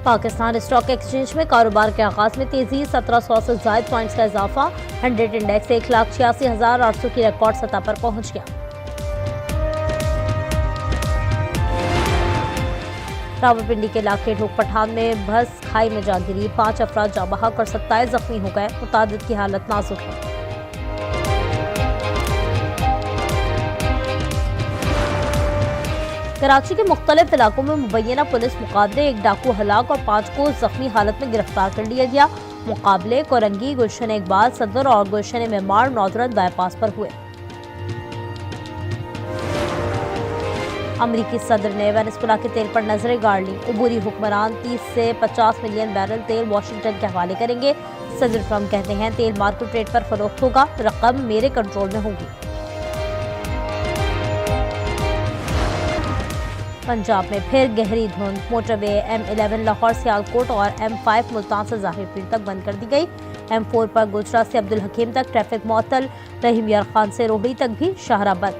Pakistan stock exchange में कारोबार के आगाज में तेजी, 1700 से ज्यादा पॉइंट्स का इजाफा। 100 इंडेक्स 1,86,800 की रिकॉर्ड सतह पर पहुंच गया। रावलपिंडी के इलाके ढोक पठान में बस खाई में जा गिरी, 5 अफराद जाँ बहक और 27 जख्मी हो गए। मुतादिद की हालत नाजुक है। कराची के मुख्तलिफ इलाकों में मुबैना पुलिस मुकाबले, एक डाकू हलाक और 5 को जख्मी हालत में गिरफ्तार कर लिया गया। मुकाबले कोरंगी, गुलशन इकबाल सदर और गुलशन मेमार नौजरन बाईपास पर हुए। अमरीकी सदर ने वेनेजुएला के तेल पर नजरें गाड़ ली। अबूरी हुक्मरान 30 से 50 मिलियन बैरल तेल वाशिंगटन के हवाले करेंगे। सदर ट्रंप कहते हैं तेल मार्केट रेट पर फरोख्त होगा, रकम मेरे कंट्रोल में होगी। पंजाब में फिर गहरी धुंध, मोटरवे M11 लाहौर सियालकोट और M5 मुल्तान से ज़ाहिर पीर तक बंद कर दी गई। M4 पर गुजरा से अब्दुल हकीम तक ट्रैफिक मुअत्तल, रहीम यार खान से रोहड़ी तक भी शाहरा बंद।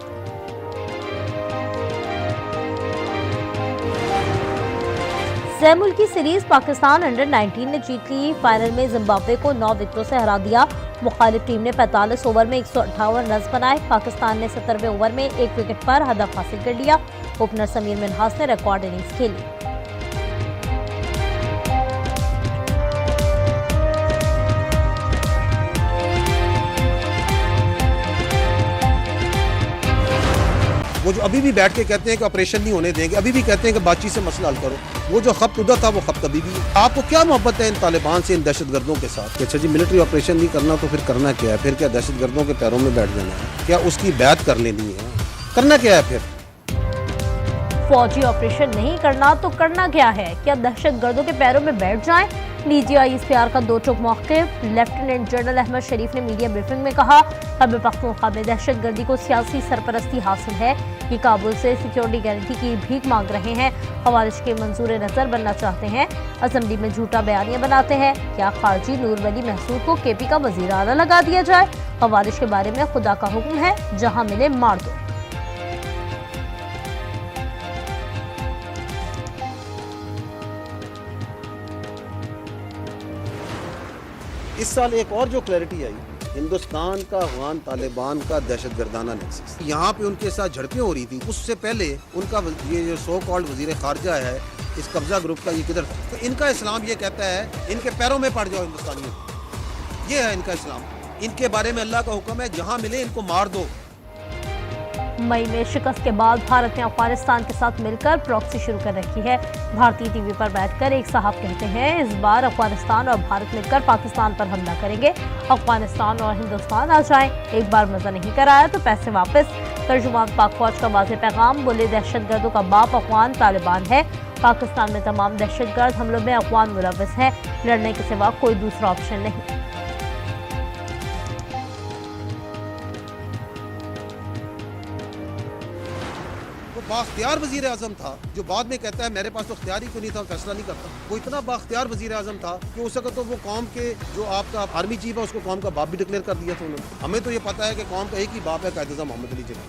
सैमुल की सीरीज पाकिस्तान अंडर-19 ने जीत ली। फाइनल में जिम्बाब्वे को 9 विकेटों से हरा दिया। मुखालिफ टीम ने 45 ओवर में 158 रन बनाए। पाकिस्तान ने 70वें ओवर में 1 विकेट पर हदफ हासिल कर लिया। ओपनर समीर मिन्हास ने रिकॉर्ड इनिंग्स खेली। वो जो अभी भी बैठ के कहते हैं कि ऑपरेशन नहीं होने देंगे, अभी भी कहते हैं कि बातचीत से मसला हल करो, वो जो खप्त उड़ा था वो खप्त अभी भी है। आपको क्या मोहब्बत है इन तालिबान से, इन दहशतगर्दों के साथ? अच्छा जी, मिलिट्री ऑपरेशन नहीं करना तो फिर करना क्या है? फिर क्या दहशतगर्दों के पैरों में बैठ जाना है? क्या उसकी बैत कर लेनी है? करना क्या है फिर? फौजी ऑपरेशन नहीं करना तो करना क्या है? क्या दहशतगर्दों के पैरों में बैठ जाएं? DGI का 2 टूक मौक़िफ़। लेफ्टिनेंट जनरल अहमद शरीफ ने मीडिया ब्रीफिंग में कहा, खैबर पख्तूनख्वा में दहशतगर्दी को सियासी सरपरस्ती हासिल है। ये काबुल से सिक्योरिटी गारंटी की भीख मांग रहे हैं। खवारिज के मंजूर नजर बनना चाहते हैं। असेंबली में झूठा बयानियां बनाते हैं। क्या खारजी नूर वली महसूद को KP का वजीर आला लगा दिया जाए? खवारिज के बारे में खुदा का हुक्म है, जहां मिले मार दो। इस साल एक और जो क्लैरिटी आई, हिंदुस्तान का अफगान तालिबान का दहशतगर्दाना नेक्सस, यहाँ पे उनके साथ झड़पें हो रही थी। उससे पहले उनका ये जो सो कॉल्ड वजीर खारजा है इस कब्जा ग्रुप का, ये किधर था? तो इनका इस्लाम ये कहता है इनके पैरों में पड़ जाओ हिंदुस्तानियों, ये है इनका इस्लाम। इनके बारे में अल्लाह का हुक्म है, जहाँ मिले इनको मार दो। मई में शिकस्त के बाद भारत ने अफगानिस्तान के साथ मिलकर प्रॉक्सी शुरू कर रखी है। भारतीय टीवी पर बैठकर एक साहब कहते हैं, इस बार अफगानिस्तान और भारत मिलकर पाकिस्तान पर हमला करेंगे। अफगानिस्तान और हिंदुस्तान आ जाएं। एक बार मजा नहीं कराया तो पैसे वापस। तर्जुमान पाक फौज का वाज़ेह पैगाम, बोले दहशतगर्दों का बाप अफगान तालिबान है। पाकिस्तान में तमाम दहशतगर्द हमलों में अफगान मुलव्वस है। लड़ने के सिवा कोई दूसरा ऑप्शन नहीं। बाख्तियार वजीर आजम था जो बाद में कहता है मेरे पास तो इख्तियार ही क्यों नहीं था, फैसला नहीं करता। वो इतना बाख्तियार वजीर आजम था कि हो सके तो वो कौम के जो आपका आर्मी चीफ है उसको कौम का बाप भी डिक्लेयर कर दिया था उन्होंने। हमें तो ये पता है कि कौम का एक ही बाप है, कायद मोहम्मद अली जिन्ना।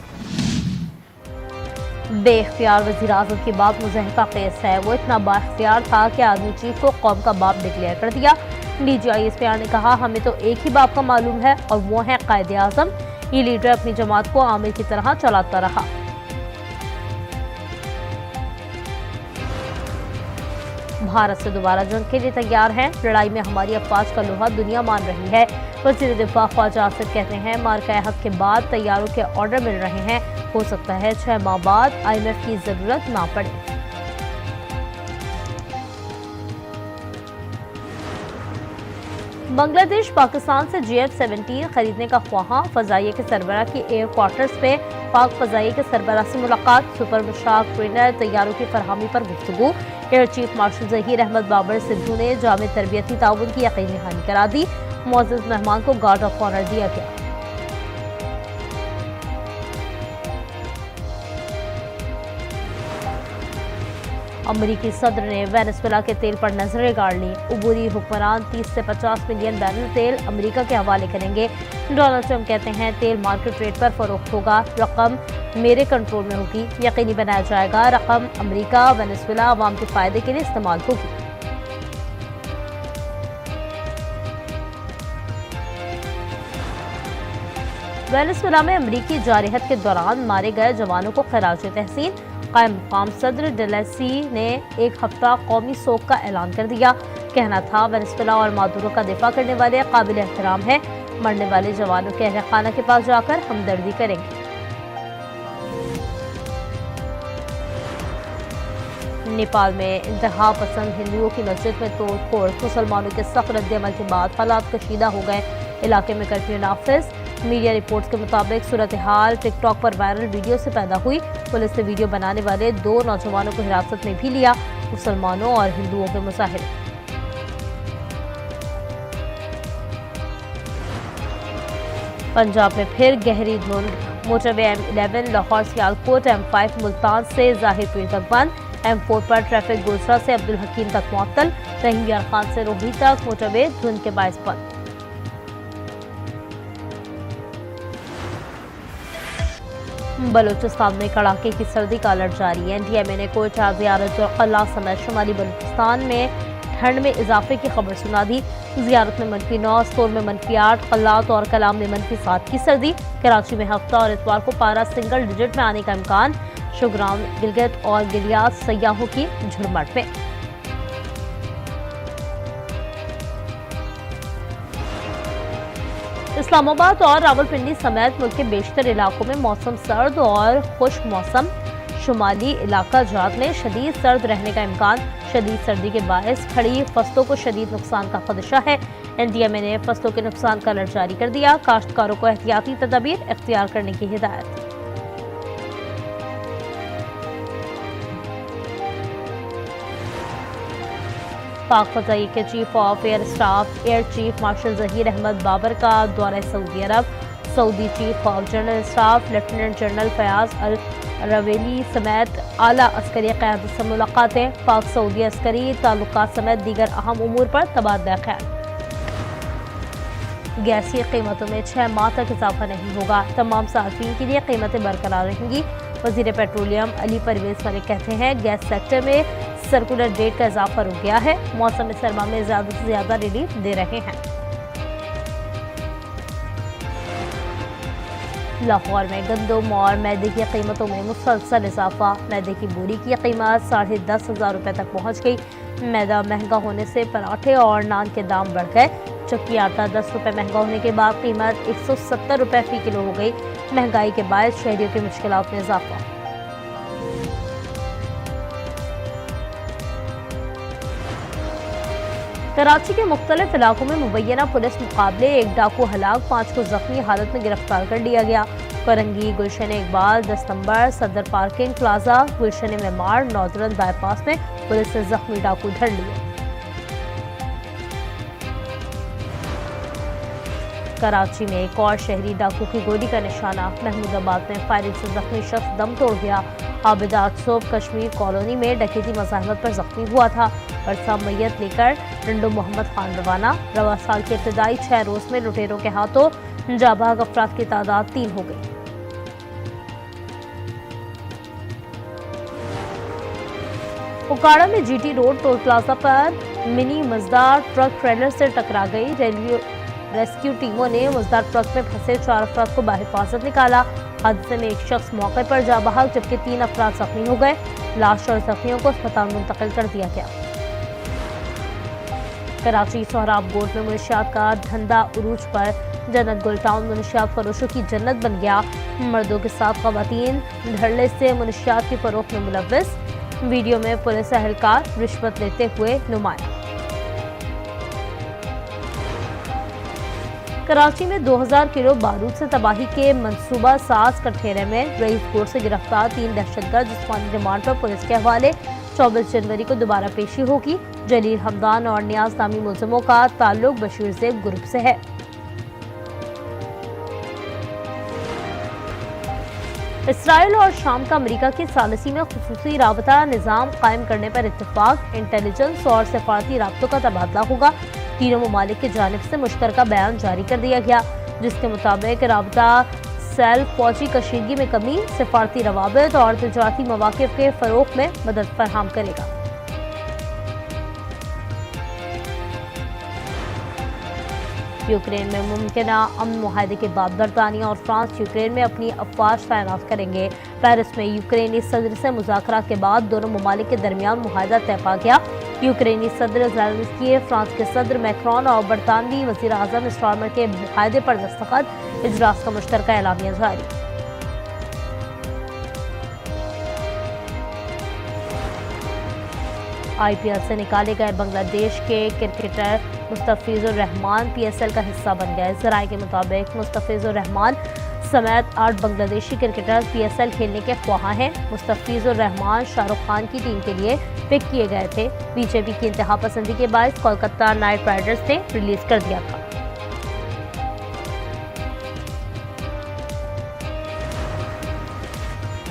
बेख्तियार वजीर आजम की बात मुज़हका केस है। वो इतना बाख्तियार था कि आर्मी चीफ को कौम का बाप डिक्लेयर कर दिया। DGI इस बयान ने कहा, हमें तो एक ही बाप का मालूम है और वो है कायद आजम। ये लीडर अपनी जमात को आमिर की तरह चलाता रहा। भारत से दोबारा जंग के लिए तैयार हैं। लड़ाई में हमारी अफवाज का लोहा दुनिया मान रही है। वज़ीर दिफा ख्वाजा आसिफ कहते हैं, मार्का हक के बाद तैयारों के ऑर्डर मिल रहे हैं। हो सकता है 6 माह बाद IMF की जरूरत ना पड़े। बांग्लादेश पाकिस्तान से JF-17 खरीदने का ख्वाहा। फजाइये के सरबराह की एयर क्वार्टर्स पे पाक फजाइये के सरबराह से मुलाकात। सुपर मुशाक ट्रेनर तैयारों की फरहमी पर गुफ्तगू। Air chief marshal Zaheer Ahmed Babar Sidhu ने जामे तरबियती ताउन की यकीनी दहानी करा दी। मुअज़्ज़ज़ मेहमान को गार्ड ऑफ ऑनर दिया गया। अमरीकी सदर ने वेनेजुएला के तेल पर नजरें गाड़ ली। अबूरी हुक्मरान 30 से 50 मिलियन बैरल तेल अमेरिका के हवाले करेंगे। डोनाल्ड ट्रंप कहते हैं तेल मार्केट रेट पर फरोख्त होगा, रकम मेरे कंट्रोल में होगी। यकीनी बनाया जाएगा रकम अमेरिका वेनेजुएला अवाम के फायदे के लिए इस्तेमाल होगी। वेनेजुएला में अमरीकी जारहत के दौरान मारे गए जवानों को खराज तहसीन। कायम मकाम सदर डेलेसी ने एक हफ्ता कौमी शोक का ऐलान कर दिया। कहना था, वेनेजुएला और मादुरो का दिफा करने वाले काबिल एहतराम है। मरने वाले जवानों के अहल खाना के पास जाकर हमदर्दी करेंगे। नेपाल में इंतहा पसंद हिंदुओं की मस्जिद में तोड़फोड़। मुसलमानों के सख्त रद्द-ए-अमल के बाद हालात कशीदा हो गए। इलाके में कर्फ्यू नाफिज। मीडिया रिपोर्ट्स के मुताबिक सूरत हाल टिकटॉक पर वायरल वीडियो से पैदा हुई। पुलिस ने वीडियो बनाने वाले 2 नौजवानों को हिरासत में भी लिया। मुसलमानों और हिंदुओं के मुजाहिरे। पंजाब में फिर गहरी धुंध। Motorway M11 Lahore Sialkot, M5 Multan से जाहिरपीर तक बंद। M4 पर ट्रैफिक गोजरा से अब्दुल हकीम तक मुअत्तल। रहीम यार खान से रोही तक मोटरवे धुंध के बायस बंद। बलूचिस्तान में कड़ाके की सर्दी का अलर्ट जारी है। NDMA ने कोयटा, ज़ियारत-उल-क़ल्ला समेत शुमाली बलूचिस्तान में ठंड में इजाफे की खबर सुना दी। ज़ियारत में -9, सोर में -8, कल्लात और कलाम में -7 की सर्दी। कराची में हफ्ता और इतवार को पारा सिंगल डिजिट में आने का इम्कान। शुग्राम, गिलगित और गिलियाद सयाहों की झुरमट में। इस्लामाबाद और रावलपिंडी समेत मुल्क के बेशतर इलाकों में मौसम सर्द और खुश्क मौसम। शुमाली इलाका जात में शदीद सर्द रहने का इम्कान। शदीद सर्दी के बायस खड़ी फसलों को शदीद नुकसान का खदशा है। NDMA ने फसलों के नुकसान का अलर्ट जारी कर दिया। काश्तकारों को एहतियाती तदाबीर इख्तियार करने की हिदायत। पाक फजाई के chief of air staff air chief marshal Zaheer Ahmed Babar का दौरा Saudi Arab. Saudi chief of general staff lieutenant general Fayyadh al Ruwaili समेत आला अस्करी क़यादत से मुलाकातें। पाक सऊदी अस्करी ताल्लुकात समेत दीगर अहम उमूर पर तबादला ख्याल। गैस की कीमतों में 6 माह तक इजाफा नहीं होगा। तमाम सार्फिन के लिए कीमतें बरकरार रहेंगी। वज़ीर पेट्रोलियम अली परवेज वाले कहते हैं, गैस सेक्टर में सर्कुलर डेट का इजाफा रुक गया है। मौसम सरमा में ज़्यादा से ज़्यादा रिलीफ दे रहे हैं। लाहौर में गंदम और मैदे की कीमतों में मुसलसल इजाफा। मैदे की बोरी की कीमत 10,500 रुपये तक पहुँच गई। मैदा महंगा होने से पराठे और नान के दाम बढ़ गए। चक्की आटा 10 रुपये महंगा होने के बाद कीमत 170 रुपये फी किलो हो गई। महंगाई के बायस शहरियों की मुश्किलात में इजाफा। कराची के मुख्तलिफ इलाकों में मुबैना पुलिस मुकाबले, एक डाकू हलाक, 5 को जख्मी हालत में गिरफ्तार कर लिया गया। करंगी, गुलशन इकबाल, 10 नंबर सदर पार्किंग प्लाजा, गुलशन मेमार, नौजरन बाईपास में पुलिस ने जख्मी डाकू धर लिए। कराची में एक और शहरी डाकू की गोली का निशाना। महमूदाबाद में फायरिंग से जख्मी शख्स दम तोड़ गया। आबिदात सोब कश्मीर कॉलोनी में डकैती मज़ाहमत पर जख्मी हुआ था। बरसा मैयत लेकर रंडो मोहम्मद खान रवाना। रवा साल के इब्तदाई 6 रोज में लुटेरों के हाथों जाबाग अफराद की तादाद 3 हो गई। उकाड़ा में GT रोड टोल प्लाजा पर मिनी मजदार ट्रक ट्रेलर से टकरा गई। रेस्क्यू टीमों ने मजदार ट्रक में फंसे 4 अफराद को बाहिफाजत निकाला। हादसे में एक शख्स मौके पर जा बहाल, जबकि 3 अफराद जख्मी हो गए। लाश और जख्मियों को अस्पताल मुंतकिल कर दिया गया। कराची सोहराब गोट में मुनशियात का धंधा उरूज पर। जन्नत गुल टाउन मुनशियात फरोशों की जन्नत बन गया। मर्दों के साथ खवातीन धड़ल्ले से मुनशियात की फरोख्त में मुलव्वस। वीडियो में पुलिस एहलकार रिश्वत लेते हुए नुमाया। कराची में 2000 किलो बारूद से तबाही के मंसूबा साज कठेरे में रईस कोर्ट से गिरफ्तार 3 दहशतगर्द जिस्मानी रिमांड पर पुलिस के हवाले। 24 जनवरी को दोबारा पेशी होगी। जलील हमदान और नियाज नामी मुलजिमों का ताल्लुक बशीर ज़ेब ग्रुप से है। इसराइल और शाम का अमेरिका की सालिसी में खुसूसी राबता निज़ाम कायम करने पर इत्तेफाक। इंटेलिजेंस और सफारती राब्तों का तबादला होगा। तीनों ममालिक की जानिब से मुश्तरका बयान जारी कर दिया गया, जिसके मुताबिक राबता सेल फौजी कशीदगी में कमी, सफारती रवाबित और तिजारती मवाक़िफ़ के फ़रोग़ में मदद फराहम करेगा। यूक्रेन में मुमकिन अमन मुआहदे के बाद बरतानिया और फ्रांस यूक्रेन में अपनी अफवाज तैनात करेंगे। पेरिस में यूक्रेनी सदर से मुज़ाकरात के बाद दोनों ममालिक के दरमियान मुआहदा तय पा गया। यूक्रेनी सदर ज़ेलेंस्की, फ्रांस के सदर मैक्रोन और बरतानवी वज़ीर आज़म स्टारमर के मुआहदे पर दस्तखत, इजलास का मुश्तरका एलामिया जारी। IPL से निकाले गए बांग्लादेश के क्रिकेटर मुस्तफिजुर रहमान PSL का हिस्सा बन गए। ज़राए के मुताबिक मुस्तफिजुर रहमान समेत 8 बांग्लादेशी क्रिकेटर PSL खेलने के ख्वाह हैं। मुस्तफिजुर रहमान शाहरुख खान की टीम के लिए पिक किए गए थे। बीजेपी की इंतहा पसंदी के बायस कोलकाता नाइट राइडर्स ने रिलीज कर दिया था।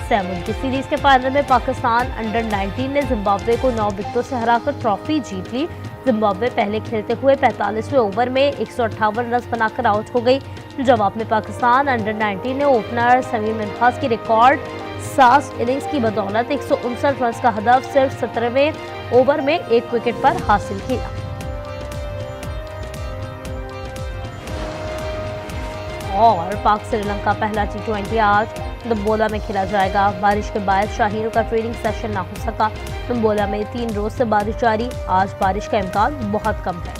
सैमुल की सीरीज के फाइनल में पाकिस्तान अंडर-19 ने जिम्बाब्वे को 9 विकेटों से हराकर ट्रॉफी जीत ली। जिम्बाब्वे पहले खेलते हुए 45वें ओवर में 158 रन बनाकर आउट हो गई। जवाब में पाकिस्तान अंडर-19 ने ओपनर समीम मिन्हास की रिकॉर्ड 7 इनिंग्स की बदौलत 159 रन का हदफ सिर्फ 17वें ओवर में 1 विकेट पर हासिल किया। और पाक श्रीलंका पहला T20 आज दम्बोला में खेला जाएगा। बारिश के बाद शाहीनों का ट्रेनिंग सेशन ना हो सका। दम्बोला में 3 रोज से बारिश जारी। आज बारिश का इम्कान बहुत कम है।